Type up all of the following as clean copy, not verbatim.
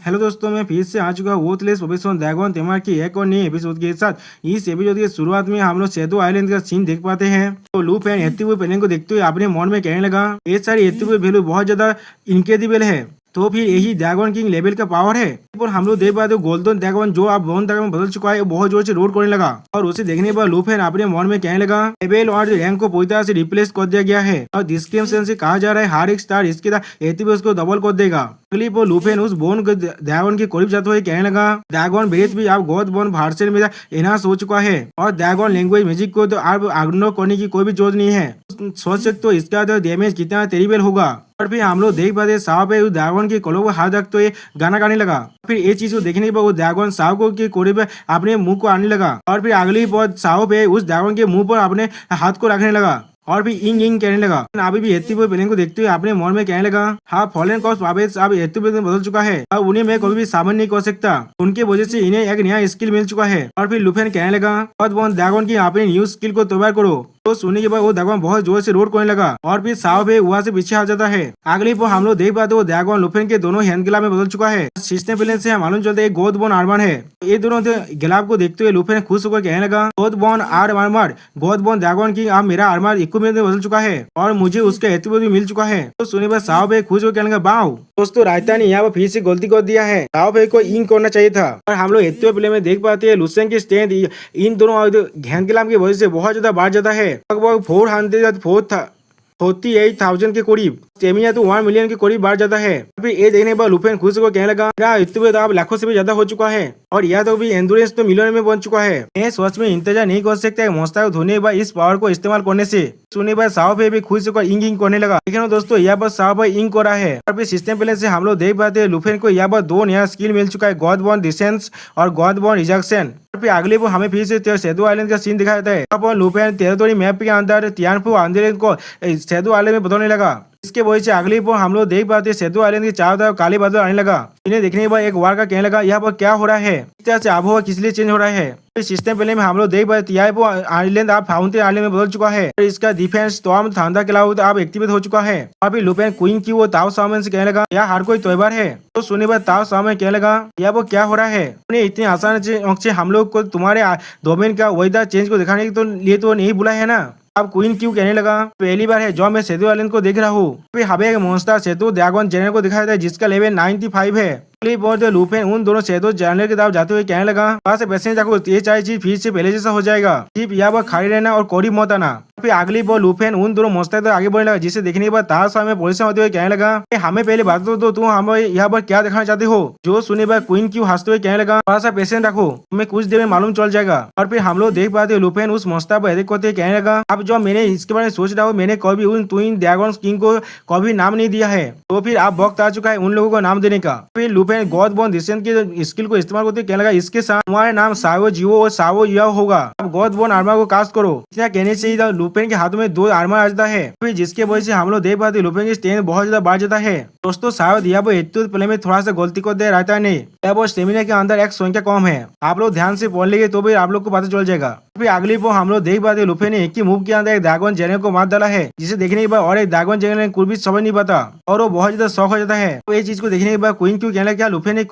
Hello दोस्तों, मैं फिर से आ चुका हूँ वोथलेस प्रोफेशनल ड्रैगन तेमार की एक और नई एपिसोड के साथ। इस एपिसोड की शुरुआत में हम लोग शेडो आइलैंड का सीन देख पाते हैं। तो लूप एंड एत्तिवुड पेलिंग को देखते हुए अपने मन में कहने लगा, ये सारी एत्तिवुड वैल्यू बहुत ज्यादा इनक्रेडिबल है। तो फिर यही ड्रैगन किंग लेवल का पावर है। पर हम लोग देख पाते गोल्डन ड्रैगन जो अब ब्राउन ड्रैगन बदल चुका है, बहुत जोर से रोड करने लगा। और उसे देखने पर लूफेन अपने मन में कहने लगा, लेवल और रैंक को पूरी तरह से रिप्लेस कर दिया गया है। और डिस्क्रिप्शन से कहा जा रहा है हर एक स्टार इसके एटीपी को डबल कर देगा। अगली पर लूफेन उस बोन ड्रैगन के करीब जाते हुए कहने लगा, ड्रैगन ब्रेथ भी अब गॉड बोन वर्जन में एनहांस हो चुका है। और ड्रैगन लैंग्वेज मैजिक को तो अब इग्नोर करने की कोई भी जरूरत नहीं है। सोच सकते तो इसका तो डैमेज कितना टेरिबल होगा। और फिर हम लोग देख पाते साहब उस ड्रैगन के कलो को हाथ रखते हुए गाना गाने लगा। फिर ये चीज को देखने के बाद वो ड्रैगन साहब को के कोरे पे अपने मुंह को आने लगा। और फिर अगली बार साहब पे उस ड्रैगन के मुंह पर अपने हाथ को रखने लगा। और भी इंग इंग कहने लगा। अभी भी एत्तिवुड पेलिंग को देखते हुए अपने मन में कहने लगा, हाँ फॉलन कॉस्ट वापस अब एत्तिवुड में बदल चुका है। अब उन्हें मैं कभी भी सामने नहीं कर सकता। उनके वजह से इन्हें एक नया स्किल मिल चुका है। और फिर लूफेन कहने लगा, ड्रैगन की अपनी न्यू स्किल को तैयार करो। तो सुनने के बाद वो ड्रैगन बहुत जोर से रोड करने लगा। और फिर साहब वहाँ से पीछे आ जाता है। अगली पर हम लोग देख पाते वो ड्रैगन लूफेन के दोनों हैंड गिलाब में बदल चुका है। सिस्टम पेलेन से मालूम चलता है गॉड बोन आर्मर है। ये दोनों गिलाब को देखते हुए लूफेन खुश होकर कहने लगा, God bone armour, God bone dragon की अब मेरा आर्मर इक्विपमेंट में बदल चुका है और मुझे उसका एत्तिवुड भी मिल चुका है। तो सुनने पर साहब खुश होकर कहने लगा, वाओ दोस्तों, रायता ने यहाँ पर फिर से गलती कर दिया है। साहब को इंक करना चाहिए था। और हम लोग एत्तिवुड प्ले में देख पाते हैं लुसेन की स्ट्रेंथ इन दोनों हैंड गिलाब की वजह से बहुत ज्यादा बढ़ जाता है। लगभग 448,000 के करीब। स्टेमिना तो 1 मिलियन के करीब बढ़ जाता है। फिर ये देखने पर लूफेन खुश होकर कहने लगा, मेरा एत्तिवुड अब लाखों से भी ज्यादा हो चुका है। और यह तो भी एंडुरेंस तो मिलियन में बन चुका है। मैं सोच में इंतजार नहीं कर सकता मोस्ता को धोने व इस पावर को इस्तेमाल करने से। सुनने पर साहब भी खुश होकर इंग इंग करने लगा। लेकिन दोस्तों यहाँ पर साहब इंग कर रहा है। और फिर सिस्टम प्लेन से हम लोग देख पाते हैं लूफेन को यहाँ पर 2 नया स्किल मिल चुका है, गॉड बॉर्न डिसेंस और गॉड बॉर्न रिजेक्शन। फिर अगले वो हमें फिर से शेडो आइलैंड का सीन दिखाया जाता है। अब लूफेन टेरिटोरी मैप के अंदर तियानफू आइलैंड को शेडो आइलैंड में बदलने लगा। इसके वजह से अगली पर हम लोग देख पाते शेडो आइलैंड के चारों तरफ काले बादल आने लगा। इन्हें देखने के बाद एक वार का कहने लगा, यहाँ पर क्या हो रहा है, इस तरह से आबोहवा किस लिए चेंज हो रहा है। सिस्टम पहले में हम लोग देख पाते आइलैंड अब फाउंटेन आइलैंड में बदल चुका है। इसका डिफेंस स्टॉर्म थंडर क्लाउड अब एक्टिवेट हो चुका है। और फिर लूफेन क्वीन की वो ताओ सामन से कहने लगा, यह हर कोई त्योहार है। तो सुनने पर ताओ सामन कहने लगा, यह वो क्या हो रहा है, इतनी आसान से हम लोग को तुम्हारे डोमेन का वेदर चेंज को दिखाने के लिए तो नहीं बुलाया है ना। अब क्वीन क्यों कहने लगा, पहली बार है जो मैं शेडो आइलैंड को देख रहा हूँ। फिर हमें एक मॉन्स्टर शेडो ड्रैगन जनरल को दिखाया था जिसका लेवल 95 है। लूफेन उन दोनों शेडो जनरल की तरफ जाते हुए कहने लगा, वहाँ से पैसे जाकर ये चाहे चीज फिर से पहले जैसा हो जाएगा। सिर्फ यहाँ पर खड़ी रहना और कोरी मत आना। फिर अगली बार लूफेन उन दोनों मॉन्स्टर तक आगे बढ़ने लगा, जिसे देखने के बाद तार में परेशान होते हुए कहने लगा, हमें पहले बात तो तुम हमें यहाँ पर क्या दिखाना चाहते हो। जो सुने पर क्वीन क्यों हंसते हुए कहने लगा, थोड़ा सा पेशेंस रखो, तुम्हें कुछ देर में मालूम चल जाएगा। और फिर हम लोग देख पाते लूफेन उस मॉन्स्टर पर अटैक करते कहने लगा, अब जो मैंने इसके बारे में सोच रहा हूँ, मैंने कभी उन ट्विन ड्रैगन किंग को कभी नाम नहीं दिया है। तो फिर आप वक्त आ चुका है उन लोगों को नाम देने का। फिर लूफेन गॉड बॉर्न डिसेंट के स्किल को इस्तेमाल करते कहने लगा, इसके साथ तुम्हारा नाम सावो जियो और सावो युआओ होगा। अब गॉड बॉर्न आर्मर को कास्ट करो। इतना कहने से ही लूफेन के हाथों में 2 आर्मर आ जाता है। फिर जिसके वजह से हम लोग देख पाते लूफेन की स्ट्रेंथ बहुत ज्यादा बढ़ जाता है। दोस्तों शायद यहाँ पर एत्तिवुड प्ले में थोड़ा सा गलती को दे रहता है नहीं, वो स्टेमिना के अंदर एक संख्या कम है। आप लोग ध्यान से पढ़ लेंगे तो भी आप लोग को पता चल जाएगा। फिर अगली पर हम लोग देख पाते लूफेन ने एक ही मूव के अंदर एक ड्रैगन जनरल को मार डाला है, जिसे देखने के बाद और एक ड्रैगन जनरल ने कुछ भी समझ नहीं पाता और वो बहुत ज्यादा शौक हो जाता है। तो ये चीज को देखने के बाद क्वीन क्यों कहने लगा, लूफेन ने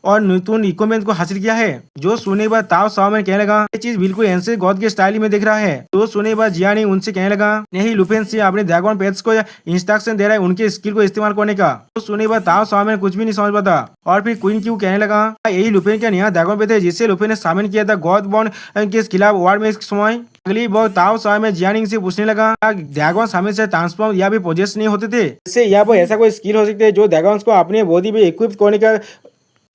और नूतन इक्विपमेंट को हासिल किया है। जो सुनने के बाद ताओ सामन कहने लगा, ये चीज बिल्कुल एंशिएंट गॉड के स्टाइल में दिख रहा है। तो सुनने के बाद जियानी उनसे कहने लगा, नहीं लूफेन से अपने ड्रैगन पेट्स को इंस्ट्रक्शन दे रहा है उनके स्किल को इस्तेमाल करने का। तो सुनने के बाद ताओ सामन कुछ भी नहीं समझ पाता। और फिर क्वीन क्यों कहने लगा, यही लूफेन का नया ड्रैगन पेट है जिससे लूफेन ने सामन किया था गॉड बॉर्न के खिलाफ वार में समय। अगली बार ताओ सामन जियानिंग से पूछने लगा, ड्रैगन सामने से ट्रांसफॉर्म या भी पोजेस नहीं होते थे, इससे यहाँ पर ऐसा कोई स्किल हो सकता है जो ड्रैगन्स को अपने बॉडी में इक्विप करने का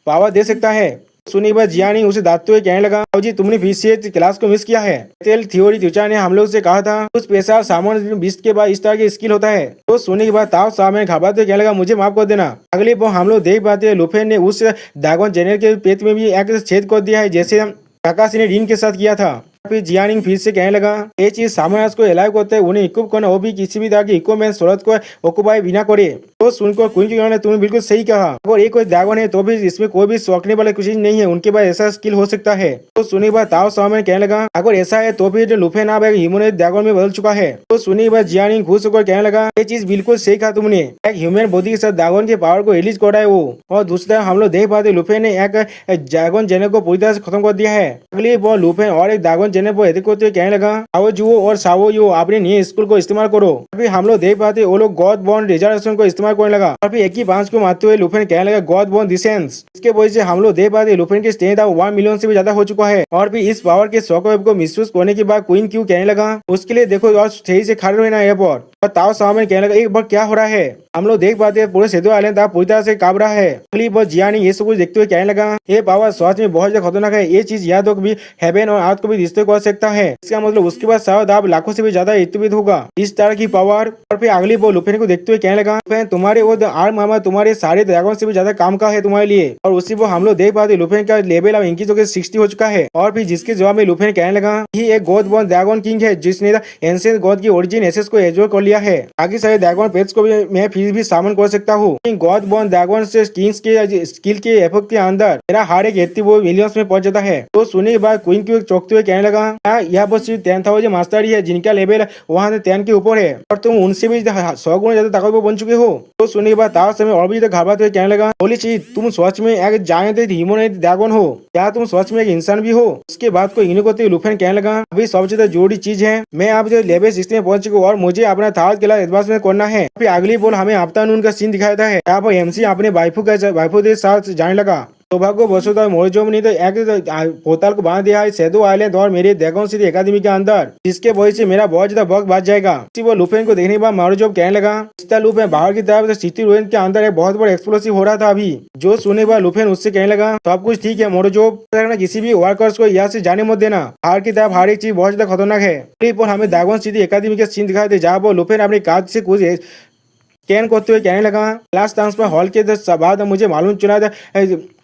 पावर दे सकता है। सुनी बात जियानी उसे दांतते हुए कहने लगा, जी तुमने बीसीए क्लास को मिस किया है। तेल थ्योरी टीचर ने हम लोग से कहा था उस पेशा सामान 20 के बाद इस तरह की स्किल होता है। तो सुनने के बाद ताओ सामने घबराते हुए कहने लगा, मुझे माफ कर देना। अगले पर हम लोग देख पाते हैं लूफेन ने उस ड्रैगन जनरल के पेट में भी एक छेद कर दिया है, जैसे काकाशी ने रिन के साथ किया था। फिर जियानिंग फिर से कहने लगा ये चीज सामराज को अलाउ करते हैं उन्हें इक्विप करना, वो भी किसी भी तरह की इक्विपमेंट शरत को ऑक्युपाई बिना करे। तो सुनकर क्वीन ने तुमने बिल्कुल सही कहा, अगर ये कोई ड्रैगन है तो भी इसमें कोई भी सोचने वाला कुछ नहीं है, उनके पास ऐसा स्किल हो सकता है। तो सुनने के बाद ताओ सामने कहने लगा अगर ऐसा है तो फिर लुफेन अब एक ह्यूमन ड्रैगन में बदल चुका है। तो सुनने के बाद जियानिंग खुश होकर कहने लगा ये चीज बिल्कुल सही कहा तुमने, एक ह्यूमन बॉडी के साथ ड्रैगन के पावर को रिलीज कर रहा है वो। और दूसरा हम लोग देख पाते लुफेन ने एक ड्रैगन जेनर को पूरी तरह से खत्म कर दिया है। अगली बार लुफेन और एक ड्रैगन जेनर को एडिट करते हुए कहने लगा आओ जुओ और सावो यू अपने नए स्कूल को इस्तेमाल करो। अभी हम लोग देख पाते वो लोग गॉड बॉर्न रिजर्वेशन को इस्तेमाल करने लगा और फिर एक ही बांस को मारते हुए लुफेन कहने लगा गॉड बॉर्न डिसेंस। इसके वजह से हम लोग देख पाते लुफेन की स्ट्रेंथ अब 1 मिलियन से भी ज्यादा हो चुका है। और फिर इस पावर के शॉकवेव को मिसयूज करने के बाद क्वीन क्यों कहने लगा उसके लिए देखो और सही से खड़े रहना एयरपोर्ट। और ताओ सामने कहने लगा एक बार क्या हो रहा है, हम लोग देख पाते हैं पूरे सेदो आइलैंड पूरी तरह से कांप रहा है। अगली बार जियानिंग ये सब कुछ देखते हुए कहने लगा ये पावर स्वास्थ्य में बहुत ज्यादा खतरनाक है, ये चीज याद हो भी हेवन और अर्थ को भी रिश्ते कर सकता है। इसका मतलब उसके बाद शायद आप लाखों से भी ज्यादा इतवित होगा इस तरह की पावर। और फिर अगली बार लुफेन को देखते हुए कहने लगा लुफेन तुम्हारे वो आर्म मामा तुम्हारे सारे ड्रैगन से भी ज्यादा काम का है तुम्हारे लिए। और उसी वो हम लोग देख पाते लुफेन का लेवल अब इंक्रीज होकर 60 हो चुका है। और फिर जिसके जवाब में लुफेन कहने लगा ये एक गॉड बॉर्न ड्रैगन किंग है जिसने एंशिएंट गॉड की ओरिजिन एसेस को एंजॉय कर लिया है। आगे सारे ड्रैगन पेट्स को भी मैं फिर भी शामिल कर सकता हूँ। गॉड बॉर्न ड्रैगन से किंग्स के स्किल के एफर्ट के अंदर मेरा हर एक एट्टी वो मिलियंस में पहुंच जाता है। तो सुनने के बाद क्वीन को चौंकते हुए कहने लगा यह बस सिर्फ 10,000 मास्टर ही है जिनका लेवल वहाँ से 10 के ऊपर है और तुम उनसे भी 100 गुना ज्यादा ताकतवर बन चुके हो। तो सुनने के बाद ताओ समय और भी ज्यादा घबराते हुए कहने लगा होली चीज तुम सच में एक जायंट ह्यूमन ड्रैगन हो, क्या तुम सच में एक इंसान भी हो। उसके बाद को इग्नोर करते हुए लुफेन कहने लगा अभी सबसे ज्यादा जरूरी चीज है मैं आप जो लेवल 60 में पहुंच चुका हूँ और मुझे अपना थर्ड क्लास एडवांसमेंट करना है। फिर अगली बोल हमें आफ्टरनून का सीन दिखाया था यहाँ पर एमसी अपने वाइफू के साथ जाने लगा। सौभाग्य वसुत मोरजोम नहीं तो एक पोर्टल को बांध दिया है सेदो आइलैंड और मेरे ड्रैगन सिटी एकेडमी के अंदर, जिसके वजह से मेरा बहुत ज्यादा वक्त बच जाएगा। वो लुफेन को देखने के बाद मोरजोम कहने लगा इसका लुफेन बाहर की तरफ से सिटी रुइन के अंदर एक बहुत बड़ा एक्सप्लोसिव हो रहा था अभी। जो सुनने के बाद लुफेन उससे कहने लगा सब कुछ ठीक है मोरजोम, किसी भी वर्कर्स को यहाँ से जाने मत देना, बाहर की तरफ हर एक चीज बहुत ज्यादा खतरनाक है। पर हमें ड्रैगन सिटी एकेडमी के सीन दिखाए थे जहाँ पर लुफेन अपने कार्ड से कुछ स्कैन करते हुए कहने लगा क्लास ट्रांसफर हॉल के बाद मुझे मालूम चला था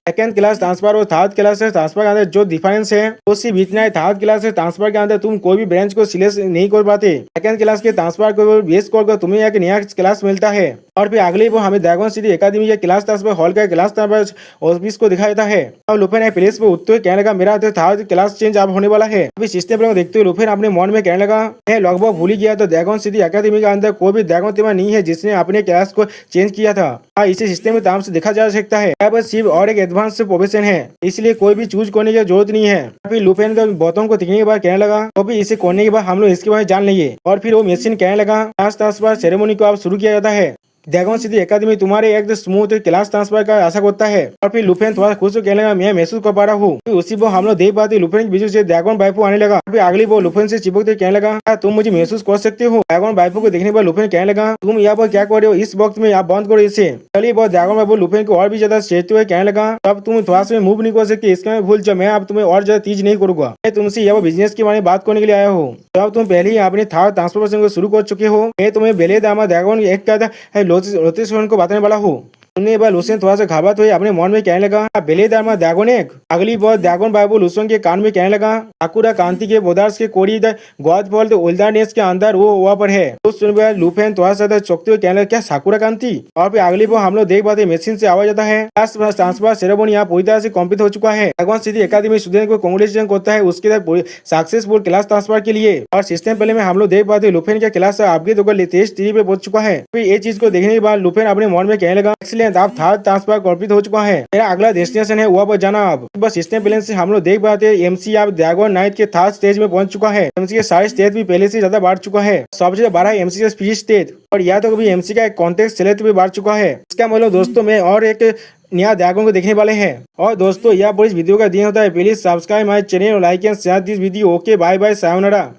सेकेंड क्लास ट्रांसफर और थर्ड क्लास से ट्रांसफर के अंदर जो डिफरेंस है वो सिर्फ इतना है, थर्ड क्लास से ट्रांसफर के अंदर तुम कोई भी ब्रांच को सिलेक्ट नहीं कर पाते, सेकेंड क्लास के ट्रांसफर को बेस कर तुम्हें एक नया क्लास मिलता है। और फिर अगले वो हमें ड्रैगन सिटी एकेडमी के क्लास ट्रांसफर हॉल का क्लास ट्रांसफर ऑफिस को दिखाया जाता है। और लुफेन है प्लेस पे उठते हुए कहने लगा मेरा थर्ड क्लास चेंज अब होने वाला है। अभी सिस्टम को देखते हुए लुफेन अपने मन में कहने लगा मैं लगभग भूल ही गया तो ड्रैगन सिटी एकेडमी के अंदर कोई भी ड्रैगन टीमा नहीं है जिसने अपने क्लास को चेंज किया था। इसे सिस्टम के नाम से देखा जा सकता है बस सिर्फ और एक एडवांस प्रोफेशन है, इसलिए कोई भी चूज करने की जरूरत नहीं है। फिर लुफेन का बॉटम को देखने के बाद कहने लगा तो भी इसे करने के बाद हम लोग इसके बारे में जान लेंगे। और फिर वो मशीन कहने लगा क्लास ट्रांसफर सेरेमनी को अब शुरू किया जाता है, ड्रैगन सिटी एकेडमी तुम्हारे एक स्मूथ क्लास ट्रांसफर का आशा करता है। और फिर लुफेन थोड़ा खुश हो कहने लगा मैं महसूस कर पा रहा हूँ। उसी वो हम लोग देख पाते लुफेन के बीच से ड्रैगन बाइफू आने लगा। फिर अगली वो लुफेन से चिपकते कहने लगा तुम मुझे महसूस कर सकते हो। ड्रैगन बाइफू को देखने पर लुफेन कहने लगा तुम यहाँ पर क्या कर रहे हो, इस वक्त में आप बंद करो इसे। चलिए बहुत ड्रैगन बाइफू लुफेन को और भी ज्यादा चेतते हुए कहने लगा अब तुम थोड़ा सा मूव नहीं कर सकते, इसका मैं भूल जाओ, मैं अब तुम्हें और ज्यादा तेज नहीं करूंगा, मैं तुमसे यहाँ बिजनेस के बारे में बात करने के लिए आया हूँ। तो अब तुम पहले ही अपने थर्ड ट्रांसफॉर्मेशन को शुरू कर चुके हो, मैं तुम्हें बेले दामा ड्रैगन एक का लोटेशन को बताने वाला हूँ। सुनने के बाद लुसेन थोड़ा सा घबराते हुए अपने मन में कहने लगा बेलेदार में ड्रैगन एक। अगली बार ड्रैगन बाबू लुसन के कान में कहने लगा साकुरा कांति के बोदार्स के कोरी गॉड फॉल ओल्डानेस के अंदर वो वहाँ पर है। तो सुनने लुफेन थोड़ा सा चौंकते हुए कहने लगा क्या साकुरा कांति। और फिर अगली बार हम लोग देख पाते मशीन से आवाज आता है ट्रांसफर सेरेमनी यहाँ पूरी तरह से कंप्लीट हो चुका है। ड्रैगन सिटी एकेडमी स्टूडेंट को कांग्रेचुलेशन करता है उसके बाद सक्सेसफुल क्लास ट्रांसफर के लिए। और सिस्टम पहले में हम लोग देख पाते लुफेन का क्लास अपग्रेड होकर लेटेस्ट 3 पे पहुंच चुका है। फिर ये चीज को देखने के बाद लुफेन अपने मन में कहने लगा एक्सीलेंट आप थर्ड ट्रांसफर कंप्लीट हो चुका है, मेरा अगला डेस्टिनेशन है वहाँ पर जाना। अब बस सिस्टम प्लान से हम लोग देख पाते एमसी अब ड्रैगन नाइट के थर्ड स्टेज में पहुंच चुका है। एमसी के सारे स्टेज भी पहले से ज्यादा बढ़ चुका है, सबसे बड़ा एमसी का स्पीच स्टेज और या तो कभी एमसी का एक कॉन्टेक्ट सेलेक्ट भी बढ़ चुका है। इसका मतलब दोस्तों में और एक नया ड्रैगन को देखने वाले हैं। और दोस्तों यह पर इस वीडियो का दिन होता है, प्लीज सब्सक्राइब माय चैनल और like and share this video. Okay bye bye sayonara.